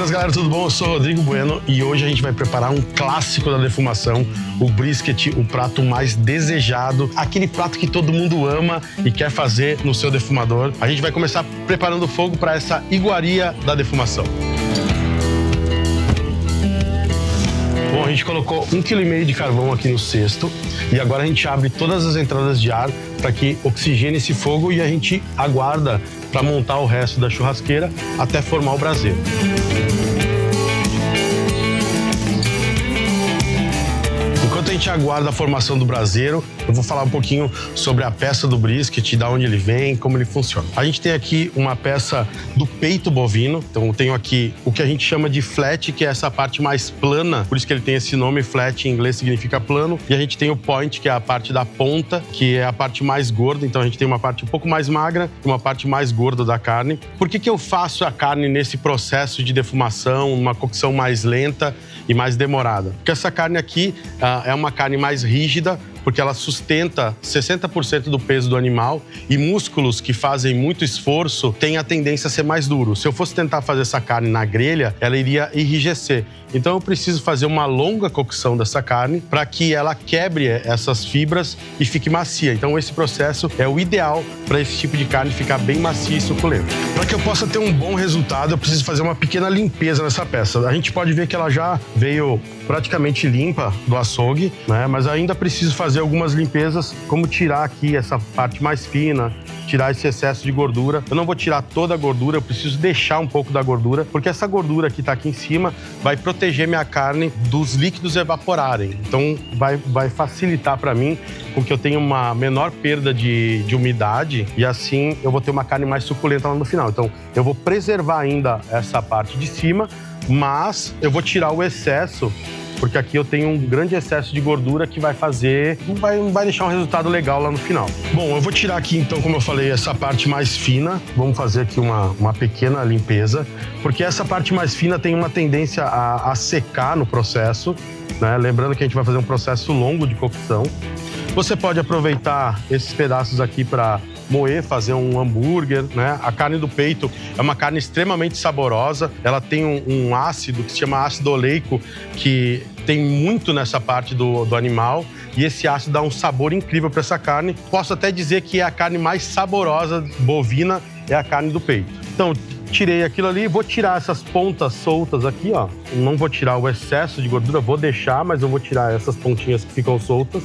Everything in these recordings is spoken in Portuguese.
Buenas, galera, tudo bom? Eu sou o Rodrigo Bueno e hoje a gente vai preparar um clássico da defumação, o brisket, o prato mais desejado, aquele prato que todo mundo ama e quer fazer no seu defumador. A gente vai começar preparando o fogo para essa iguaria da defumação. Bom, a gente colocou 1,5 kg de carvão aqui no cesto e agora a gente abre todas as entradas de ar para que oxigene esse fogo e a gente aguarda para montar o resto da churrasqueira até formar o braseiro. Enquanto a gente aguarda a formação do braseiro, eu vou falar um pouquinho sobre a peça do brisket, de onde ele vem, como ele funciona. A gente tem aqui uma peça do peito bovino, então eu tenho aqui o que a gente chama de flat, que é essa parte mais plana, por isso que ele tem esse nome, flat em inglês significa plano, e a gente tem o point, que é a parte da ponta, que é a parte mais gorda, então a gente tem uma parte um pouco mais magra e uma parte mais gorda da carne. Por que eu faço a carne nesse processo de defumação, uma cocção mais lenta e mais demorada? Porque essa carne aqui é uma carne mais rígida, porque ela sustenta 60% do peso do animal e músculos que fazem muito esforço têm a tendência a ser mais duros. Se eu fosse tentar fazer essa carne na grelha, ela iria enrijecer. Então eu preciso fazer uma longa cocção dessa carne para que ela quebre essas fibras e fique macia. Então esse processo é o ideal para esse tipo de carne ficar bem macia e suculenta. Para que eu possa ter um bom resultado, eu preciso fazer uma pequena limpeza nessa peça. A gente pode ver que ela já veio praticamente limpa do açougue, né? Mas ainda preciso fazer algumas limpezas, como tirar aqui essa parte mais fina, tirar esse excesso de gordura. Eu não vou tirar toda a gordura, eu preciso deixar um pouco da gordura, porque essa gordura que está aqui em cima vai proteger minha carne dos líquidos evaporarem. Então vai facilitar para mim com que eu tenha uma menor perda de umidade e assim eu vou ter uma carne mais suculenta lá no final. Então eu vou preservar ainda essa parte de cima, mas eu vou tirar o excesso, porque aqui eu tenho um grande excesso de gordura que vai fazer, não vai deixar um resultado legal lá no final. Bom, eu vou tirar aqui então, como eu falei, essa parte mais fina. Vamos fazer aqui uma pequena limpeza, porque essa parte mais fina tem uma tendência a secar no processo, né? Lembrando que a gente vai fazer um processo longo de cocção. Você pode aproveitar esses pedaços aqui para moer, fazer um hambúrguer, né? A carne do peito é uma carne extremamente saborosa. Ela tem um ácido que se chama ácido oleico, que tem muito nessa parte do animal. E esse ácido dá um sabor incrível para essa carne. Posso até dizer que é a carne mais saborosa bovina, é a carne do peito. Então, tirei aquilo ali, vou tirar essas pontas soltas aqui, ó. Não vou tirar o excesso de gordura, vou deixar, mas eu vou tirar essas pontinhas que ficam soltas.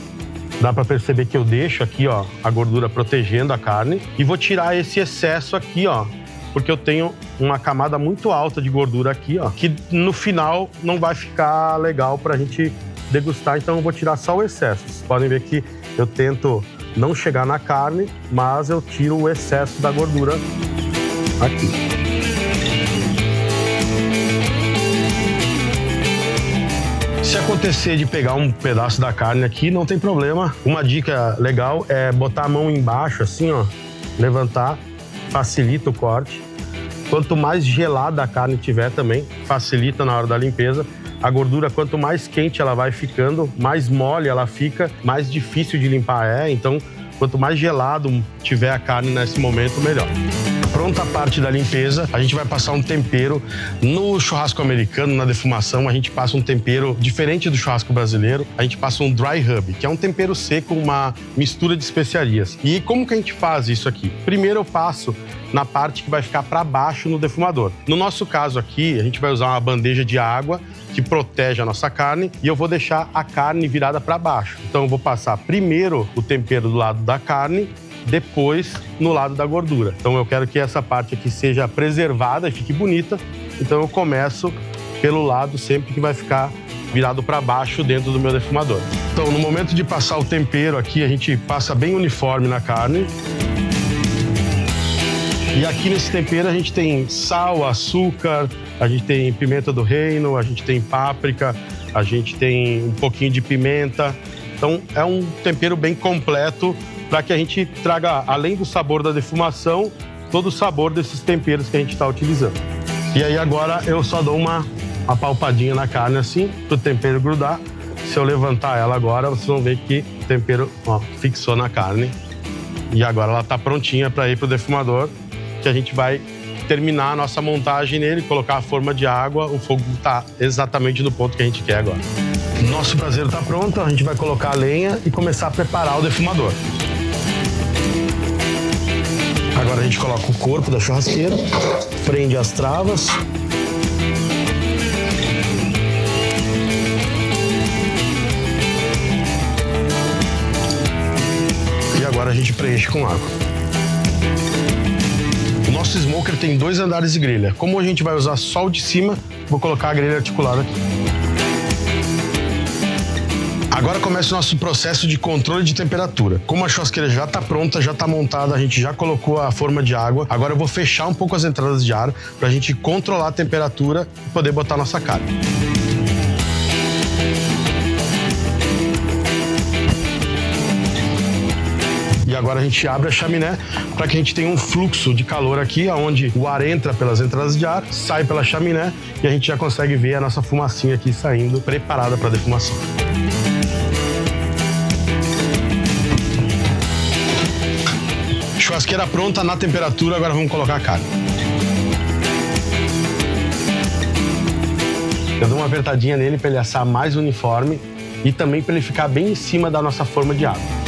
Dá para perceber que eu deixo aqui, ó, a gordura protegendo a carne. E vou tirar esse excesso aqui, ó, porque eu tenho uma camada muito alta de gordura aqui, ó, que no final não vai ficar legal pra gente degustar, então eu vou tirar só o excesso. Vocês podem ver que eu tento não chegar na carne, mas eu tiro o excesso da gordura aqui. Se acontecer de pegar um pedaço da carne aqui, não tem problema. Uma dica legal é botar a mão embaixo, assim, ó, levantar, facilita o corte. Quanto mais gelada a carne tiver também, facilita na hora da limpeza. A gordura, quanto mais quente ela vai ficando, mais mole ela fica, mais difícil de limpar é. Então, quanto mais gelado tiver a carne nesse momento, melhor. Pronta a parte da limpeza, a gente vai passar um tempero. No churrasco americano, na defumação, a gente passa um tempero diferente do churrasco brasileiro. A gente passa um dry rub, que é um tempero seco, uma mistura de especiarias. E como que a gente faz isso aqui? Primeiro eu passo na parte que vai ficar para baixo no defumador. No nosso caso aqui, a gente vai usar uma bandeja de água que protege a nossa carne e eu vou deixar a carne virada para baixo. Então eu vou passar primeiro o tempero do lado da carne, depois no lado da gordura. Então eu quero que essa parte aqui seja preservada e fique bonita. Então eu começo pelo lado sempre que vai ficar virado para baixo dentro do meu defumador. Então no momento de passar o tempero aqui, a gente passa bem uniforme na carne. E aqui nesse tempero a gente tem sal, açúcar, a gente tem pimenta do reino, a gente tem páprica, a gente tem um pouquinho de pimenta. Então é um tempero bem completo para que a gente traga, além do sabor da defumação, todo o sabor desses temperos que a gente está utilizando. E aí agora eu só dou uma apalpadinha na carne assim, para o tempero grudar. Se eu levantar ela agora, vocês vão ver que o tempero, ó, fixou na carne. E agora ela está prontinha para ir para o defumador, que a gente vai terminar a nossa montagem nele, colocar a forma de água, o fogo tá exatamente no ponto que a gente quer agora. Nosso braseiro tá pronto, a gente vai colocar a lenha e começar a preparar o defumador. Agora a gente coloca o corpo da churrasqueira, prende as travas. E agora a gente preenche com água. O nosso smoker tem 2 andares de grelha. Como a gente vai usar só o de cima, vou colocar a grelha articulada aqui. Agora começa o nosso processo de controle de temperatura. Como a churrasqueira já está pronta, já está montada, a gente já colocou a forma de água. Agora eu vou fechar um pouco as entradas de ar para a gente controlar a temperatura e poder botar a nossa carne. E agora a gente abre a chaminé para que a gente tenha um fluxo de calor aqui, onde o ar entra pelas entradas de ar, sai pela chaminé e a gente já consegue ver a nossa fumacinha aqui saindo, preparada para defumação. Churrasqueira pronta, na temperatura, agora vamos colocar a carne. Eu dou uma apertadinha nele para ele assar mais uniforme e também para ele ficar bem em cima da nossa forma de água.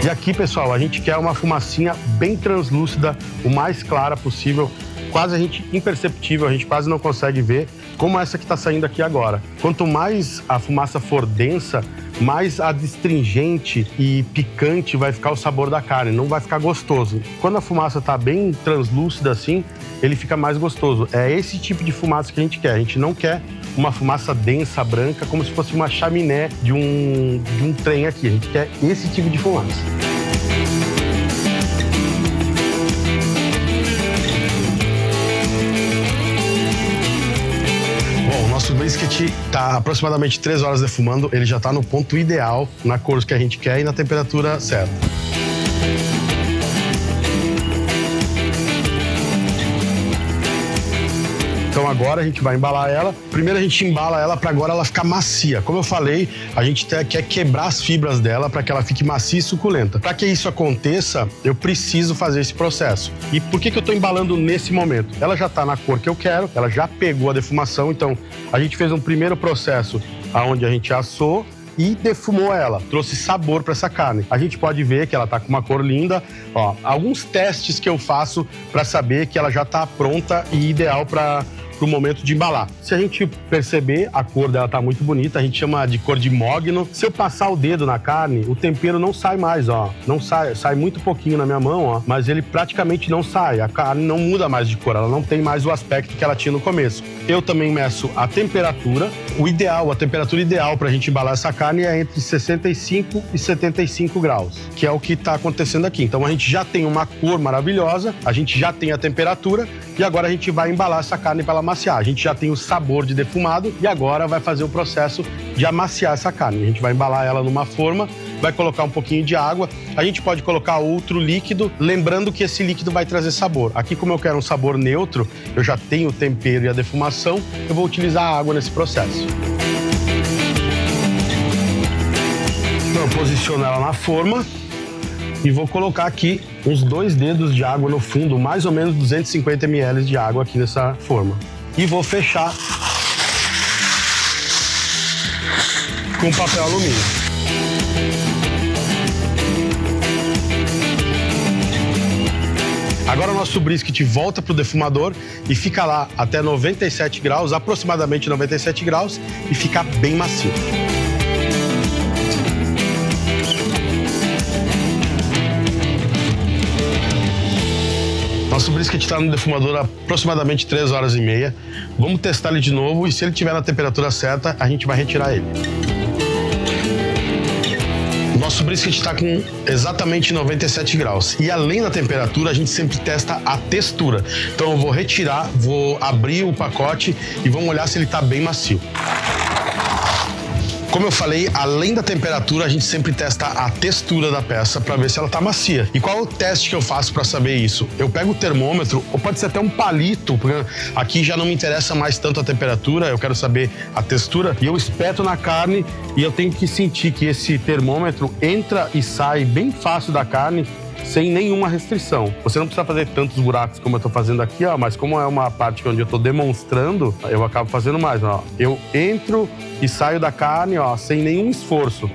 E aqui, pessoal, a gente quer uma fumacinha bem translúcida, o mais clara possível, quase a gente imperceptível, a gente quase não consegue ver, como essa que está saindo aqui agora. Quanto mais a fumaça for densa, mais adstringente e picante vai ficar o sabor da carne, não vai ficar gostoso. Quando a fumaça está bem translúcida assim, ele fica mais gostoso. É esse tipo de fumaça que a gente quer. A gente não quer uma fumaça densa, branca, como se fosse uma chaminé de um trem aqui. A gente quer esse tipo de fumaça. Bom, o nosso brisket está aproximadamente 3 horas defumando. Ele já está no ponto ideal, na cor que a gente quer e na temperatura certa. Então agora a gente vai embalar ela. Primeiro a gente embala ela para agora ela ficar macia. Como eu falei, a gente quer quebrar as fibras dela para que ela fique macia e suculenta. Para que isso aconteça, eu preciso fazer esse processo. E por que eu estou embalando nesse momento? Ela já está na cor que eu quero, ela já pegou a defumação, então a gente fez um primeiro processo onde a gente assou e defumou ela, trouxe sabor para essa carne. A gente pode ver que ela tá com uma cor linda. Ó, alguns testes que eu faço para saber que ela já tá pronta e ideal para o momento de embalar. Se a gente perceber, a cor dela tá muito bonita, a gente chama de cor de mogno. Se eu passar o dedo na carne, o tempero não sai mais, ó. Não sai, sai muito pouquinho na minha mão, ó, mas ele praticamente não sai. A carne não muda mais de cor, ela não tem mais o aspecto que ela tinha no começo. Eu também meço a temperatura. O ideal, a temperatura ideal pra gente embalar essa carne é entre 65 e 75 graus, que é o que tá acontecendo aqui. Então a gente já tem uma cor maravilhosa, a gente já tem a temperatura e agora a gente vai embalar essa carne para ela amaciar. A gente já tem o sabor de defumado e agora vai fazer o processo de amaciar essa carne. A gente vai embalar ela numa forma, vai colocar um pouquinho de água. A gente pode colocar outro líquido, lembrando que esse líquido vai trazer sabor. Aqui, como eu quero um sabor neutro, eu já tenho o tempero e a defumação, eu vou utilizar a água nesse processo. Então, eu posiciono ela na forma e vou colocar aqui uns 2 dedos de água no fundo, mais ou menos 250 ml de água aqui nessa forma. E vou fechar com papel alumínio. Agora o nosso brisket volta para o defumador e fica lá até 97 graus, aproximadamente 97 graus, e fica bem macio. Nosso brisket está no defumador há aproximadamente 3 horas e meia. Vamos testar ele de novo e se ele estiver na temperatura certa, a gente vai retirar ele. Nosso brisket está com exatamente 97 graus. E além da temperatura, a gente sempre testa a textura. Então eu vou retirar, vou abrir o pacote e vamos olhar se ele está bem macio. Como eu falei, além da temperatura, a gente sempre testa a textura da peça para ver se ela tá macia. E qual é o teste que eu faço para saber isso? Eu pego o termômetro, ou pode ser até um palito, porque aqui já não me interessa mais tanto a temperatura, eu quero saber a textura, e eu espeto na carne e eu tenho que sentir que esse termômetro entra e sai bem fácil da carne sem nenhuma restrição. Você não precisa fazer tantos buracos como eu tô fazendo aqui, ó, mas como é uma parte onde eu tô demonstrando, eu acabo fazendo mais, ó. Eu entro e saio da carne, ó, sem nenhum esforço.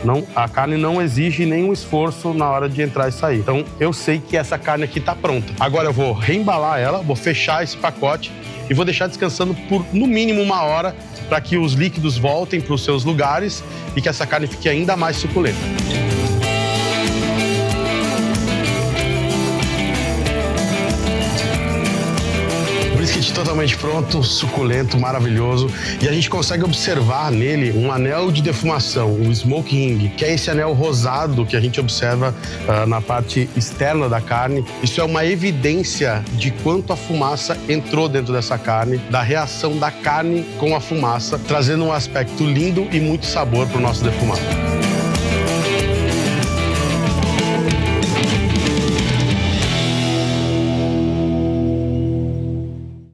Não, a carne não exige nenhum esforço na hora de entrar e sair. Então, eu sei que essa carne aqui tá pronta. Agora eu vou reembalar ela, vou fechar esse pacote e vou deixar descansando por, no mínimo, 1 hora para que os líquidos voltem para os seus lugares e que essa carne fique ainda mais suculenta. Brisket totalmente pronto, suculento, maravilhoso. E a gente consegue observar nele um anel de defumação, o smoke ring, que é esse anel rosado que a gente observa na parte externa da carne. Isso é uma evidência de quanto a fumaça entrou dentro dessa carne, da reação da carne com a fumaça, trazendo um aspecto lindo e muito sabor para o nosso defumado.